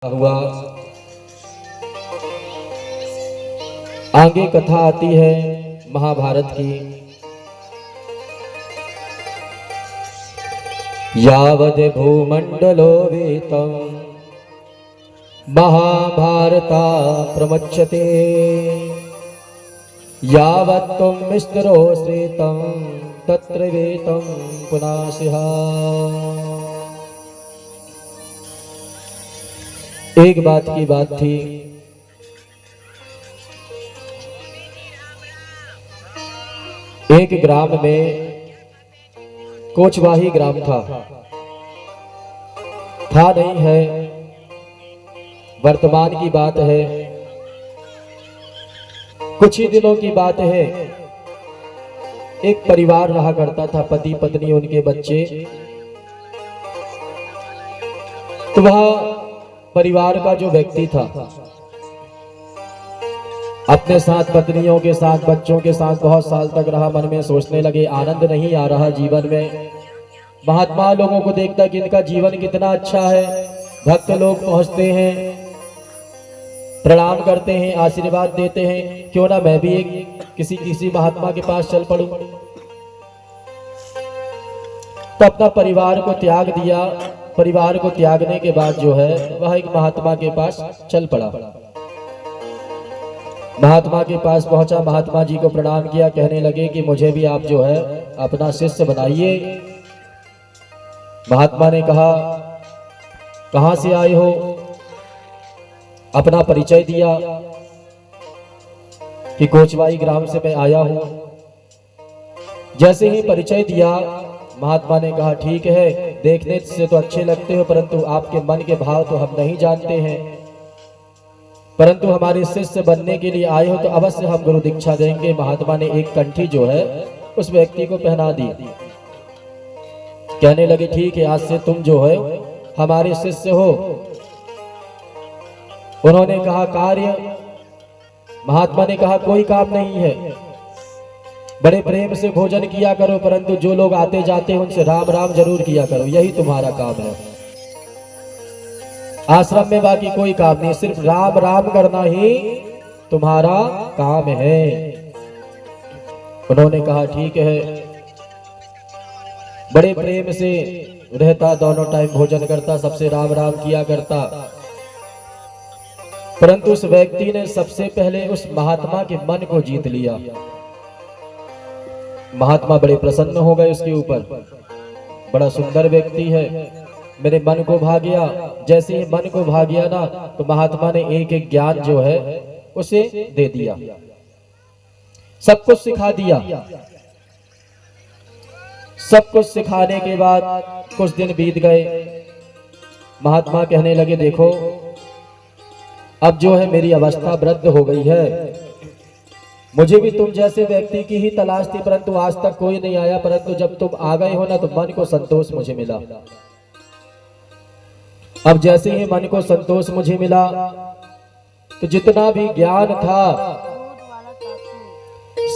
हुआ। आगे कथा आती है महाभारत की। यावद भूमंडलो वेतं महाभारता प्रमुच्यते यावत्त्वं विस्तरो श्रेतं तत्र वेतं पुनासिहा। एक बात की बात थी। एक ग्राम में कोचवाही ग्राम था नहीं है, वर्तमान की बात है, कुछ ही दिनों की बात है। एक परिवार रहा करता था, पति पत्नी उनके बच्चे। तो वह परिवार का जो व्यक्ति था अपने साथ पत्नियों के साथ बच्चों के साथ बहुत साल तक रहा। मन में सोचने लगे आनंद नहीं आ रहा जीवन में। महात्मा लोगों को देखता कि इनका जीवन कितना अच्छा है। भक्त लोग पहुंचते हैं, प्रणाम करते हैं, आशीर्वाद देते हैं, क्यों ना मैं भी एक किसी महात्मा के पास चल पड़ूं। तो अपना परिवार को त्याग दिया। परिवार को त्यागने के बाद जो है वह एक महात्मा के पास चल पड़ा। महात्मा के पास पहुंचा, महात्मा जी को प्रणाम किया। कहने लगे कि मुझे भी आप जो है अपना शिष्य बनाइए। महात्मा ने कहा कहां से आए हो? अपना परिचय दिया कि कोचवाही ग्राम से मैं आया हूं। जैसे ही परिचय दिया महात्मा ने कहा ठीक है, देखने से तो अच्छे लगते हो, परंतु आपके मन के भाव तो हम नहीं जानते हैं। परंतु हमारे शिष्य बनने के लिए आए हो तो अवश्य हम गुरु दीक्षा देंगे। महात्मा ने एक कंठी जो है उस व्यक्ति को पहना दी। कहने लगे ठीक है, आज से तुम जो है हमारे शिष्य हो। उन्होंने कहा कार्य? महात्मा ने कहा कोई काम नहीं है, बड़े प्रेम से भोजन किया करो, परंतु जो लोग आते जाते हैं उनसे राम राम जरूर किया करो, यही तुम्हारा काम है। आश्रम में बाकी कोई काम नहीं, सिर्फ राम राम करना ही तुम्हारा काम है। उन्होंने कहा ठीक है। बड़े प्रेम से रहता, दोनों टाइम भोजन करता, सबसे राम राम किया करता। परंतु उस व्यक्ति ने सबसे पहले उस महात्मा के मन को जीत लिया। महात्मा बड़े प्रसन्न हो गए उसके ऊपर। बड़ा सुंदर व्यक्ति है, मेरे मन को भा गया। जैसे ही मन को भा गया ना, तो महात्मा ने एक एक ज्ञान जो है उसे दे दिया, सब कुछ सिखा दिया। सब कुछ सिखाने के बाद कुछ दिन बीत गए। महात्मा कहने लगे देखो अब जो है मेरी अवस्था वृद्ध हो गई है। मुझे भी तुम जैसे व्यक्ति की ही तलाश थी, परंतु आज तक कोई नहीं आया। परंतु जब तुम आ गए हो ना, तो मन को संतोष मुझे मिला। अब जैसे ही मन को संतोष मुझे मिला, तो जितना भी ज्ञान था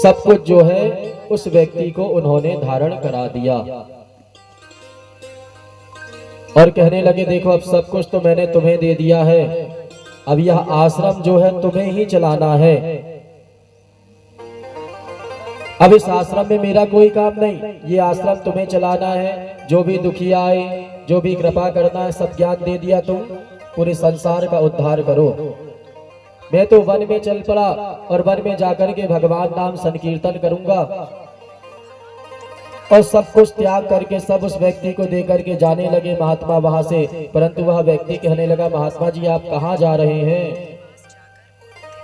सब कुछ जो है उस व्यक्ति को उन्होंने धारण करा दिया। और कहने लगे देखो अब सब कुछ तो मैंने तुम्हें दे दिया है, अब यह आश्रम जो है तुम्हें ही चलाना है। अब इस आश्रम में मेरा कोई काम नहीं, ये आश्रम तुम्हें चलाना है। जो भी दुखी आए, जो भी कृपा करना है, सब ज्ञान दे दिया, तुम पूरे संसार का उद्धार करो। मैं तो वन में चल पड़ा और वन में जाकर के भगवान नाम संकीर्तन करूंगा। और सब कुछ त्याग करके सब उस व्यक्ति को दे करके जाने लगे महात्मा वहां से। परंतु वह व्यक्ति कहने लगा महात्मा जी आप कहां जा रहे हैं?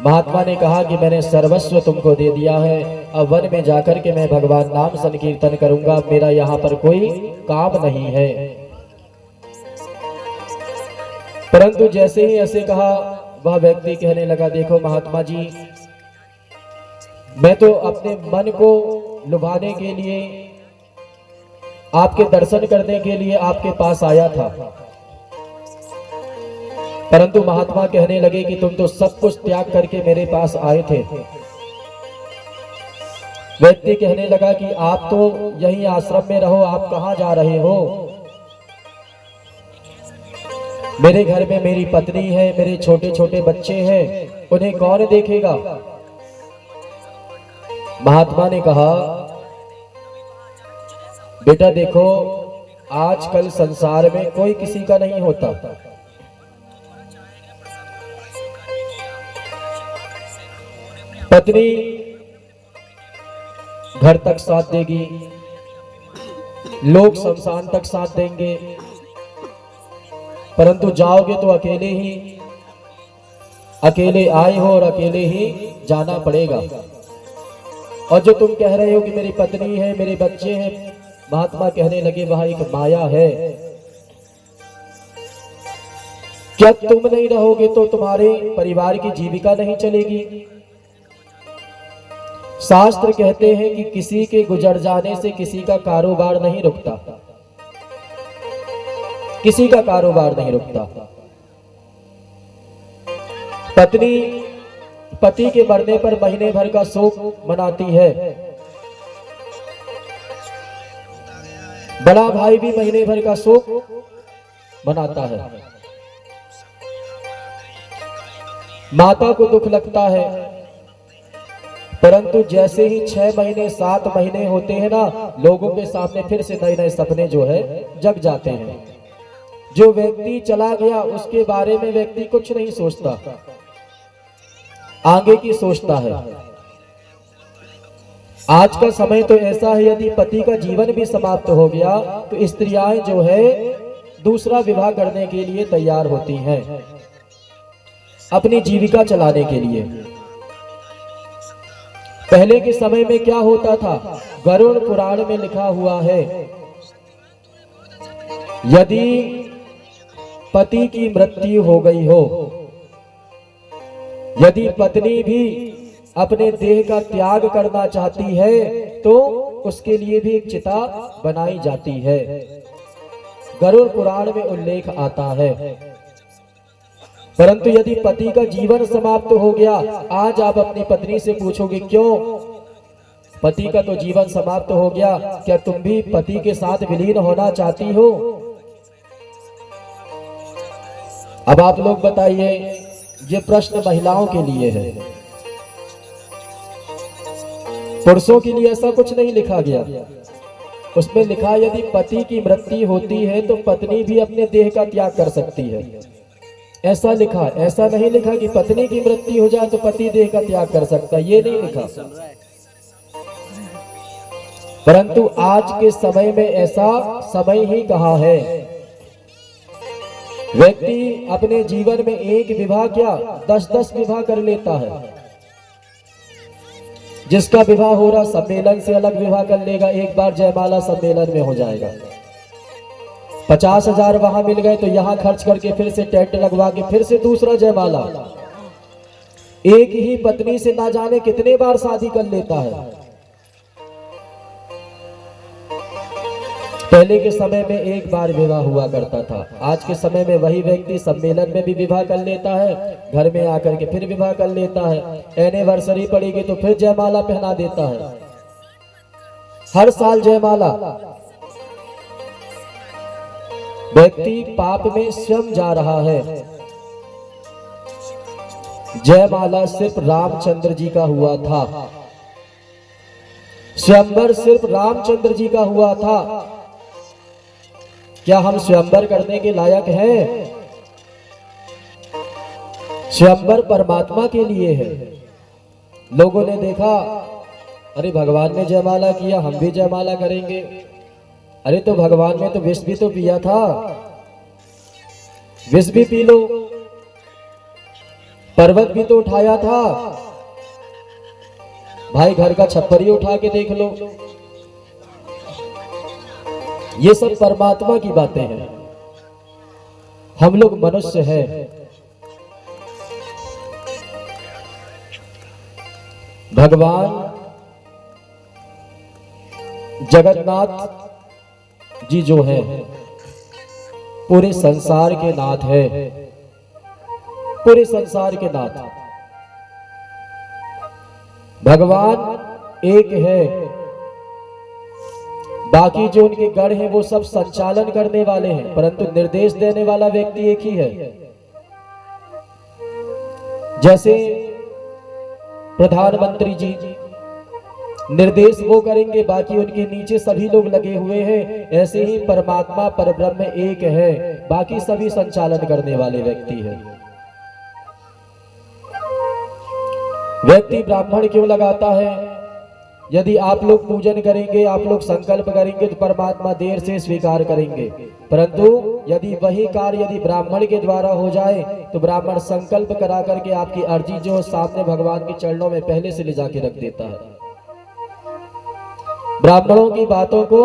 महात्मा ने कहा कि मैंने सर्वस्व तुमको दे दिया है, अब वन में जाकर के मैं भगवान नाम संकीर्तन करूंगा, मेरा यहाँ पर कोई काम नहीं है। परंतु जैसे ही ऐसे कहा, वह व्यक्ति कहने लगा देखो महात्मा जी, मैं तो अपने मन को लुभाने के लिए, आपके दर्शन करने के लिए आपके पास आया था। परंतु महात्मा कहने लगे कि तुम तो सब कुछ त्याग करके मेरे पास आए थे। व्यक्ति कहने लगा कि आप तो यही आश्रम में रहो, आप कहां जा रहे हो? मेरे घर में मेरी पत्नी है, मेरे छोटे छोटे बच्चे हैं, उन्हें कौन देखेगा? महात्मा ने कहा, बेटा देखो, आजकल संसार में कोई किसी का नहीं होता। पत्नी घर तक साथ देगी, लोग शमशान तक साथ देंगे, परंतु जाओगे तो अकेले आए हो और अकेले ही जाना पड़ेगा। और जो तुम कह रहे हो कि मेरी पत्नी है, मेरे बच्चे हैं, महात्मा कहने लगे वह एक माया है। क्या तुम नहीं रहोगे तो तुम्हारे परिवार की जीविका नहीं चलेगी? शास्त्र कहते हैं कि किसी के गुजर जाने से किसी का कारोबार नहीं रुकता, किसी का कारोबार नहीं रुकता। पत्नी पति के मरने पर महीने भर का शोक मनाती है, बड़ा भाई भी महीने भर का शोक मनाता है, माता को दुख लगता है, परंतु जैसे ही 6 महीने 7 महीने होते हैं ना, लोगों के सामने फिर से नए नए सपने जो है जग जाते हैं। जो व्यक्ति चला गया उसके बारे में व्यक्ति कुछ नहीं सोचता, आगे की सोचता है। आज का समय तो ऐसा है, यदि पति का जीवन भी समाप्त हो गया तो स्त्रियां जो है दूसरा विवाह करने के लिए तैयार होती हैं, अपनी जीविका चलाने के लिए। पहले के समय में क्या होता था? गरुड़ पुराण में लिखा हुआ है, यदि पति की मृत्यु हो गई हो, यदि पत्नी भी अपने देह का त्याग करना चाहती है तो उसके लिए भी एक चिता बनाई जाती है। गरुड़ पुराण में उल्लेख आता है। परंतु यदि पति का जीवन समाप्त हो गया, आज आप अपनी पत्नी से पूछोगे क्यों? पति का तो जीवन समाप्त हो गया, क्या तुम भी पति के साथ विलीन होना चाहती हो? अब आप लोग बताइए, ये प्रश्न महिलाओं के लिए है, पुरुषों के लिए ऐसा कुछ नहीं लिखा गया। उसमें लिखा यदि पति की मृत्यु होती है तो पत्नी भी अपने देह का त्याग कर सकती है, ऐसा लिखा। ऐसा नहीं लिखा कि पत्नी की मृत्यु हो जाए तो पति देह का त्याग कर सकता, ये नहीं लिखा। परंतु आज के समय में ऐसा समय ही कहा है। व्यक्ति अपने जीवन में एक विवाह क्या 10-10 विवाह कर लेता है। जिसका विवाह हो रहा सम्मेलन से अलग विवाह कर लेगा, एक बार जयमाला सम्मेलन में हो जाएगा, 50,000 वहां मिल गए तो यहां खर्च करके फिर से टेंट लगवा के फिर से दूसरा जयमाला। एक ही पत्नी से ना जाने कितने बार शादी कर लेता है। पहले के समय में एक बार विवाह हुआ करता था, आज के समय में वही व्यक्ति सम्मेलन में भी विवाह कर लेता है, घर में आकर के फिर विवाह कर लेता है, एनिवर्सरी पड़ेगी तो फिर जयमाला पहना देता है, हर साल जयमाला। व्यक्ति पाप में स्वयं जा रहा है। जयमाला सिर्फ रामचंद्र जी का हुआ था, स्वयंवर सिर्फ रामचंद्र जी का हुआ था। क्या हम स्वयंवर करने के लायक हैं? स्वयंवर परमात्मा के लिए है। लोगों ने देखा, अरे भगवान ने जयमाला किया, हम भी जयमाला करेंगे। अरे तो भगवान ने तो विष भी तो पिया था, विष भी पी लो। पर्वत भी तो उठाया था, भाई घर का छप्पर ही उठा के देख लो। ये सब परमात्मा की बातें हैं, हम लोग मनुष्य हैं। भगवान जगन्नाथ जी जो है पूरे संसार के नाथ है, पूरे संसार के नाथ। भगवान एक है, बाकी जो उनके गण हैं वो सब संचालन करने वाले हैं, परंतु निर्देश देने वाला व्यक्ति एक ही है। जैसे प्रधानमंत्री जी निर्देश वो करेंगे, बाकी उनके नीचे सभी लोग लगे हुए हैं, ऐसे ही परमात्मा परब्रह्म एक है, बाकी सभी संचालन करने वाले व्यक्ति हैं। व्यक्ति ब्राह्मण क्यों लगाता है? यदि आप लोग पूजन करेंगे, आप लोग संकल्प करेंगे तो परमात्मा देर से स्वीकार करेंगे, परंतु यदि वही कार्य यदि ब्राह्मण के द्वारा हो जाए तो ब्राह्मण संकल्प करा करके आपकी अर्जी जो सामने भगवान के चरणों में पहले से ले जाके रख देता है। ब्राह्मणों की बातों को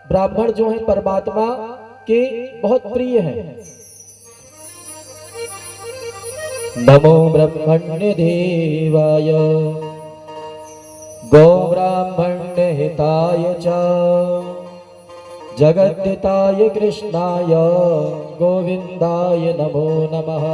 ब्राह्मण जो है परमात्मा के बहुत प्रिय हैं। नमो ब्रह्मण्य देवाय गो ब्राह्मण्य हिताय च जगद्धिताय कृष्णाय गोविंदाय नमो नमः।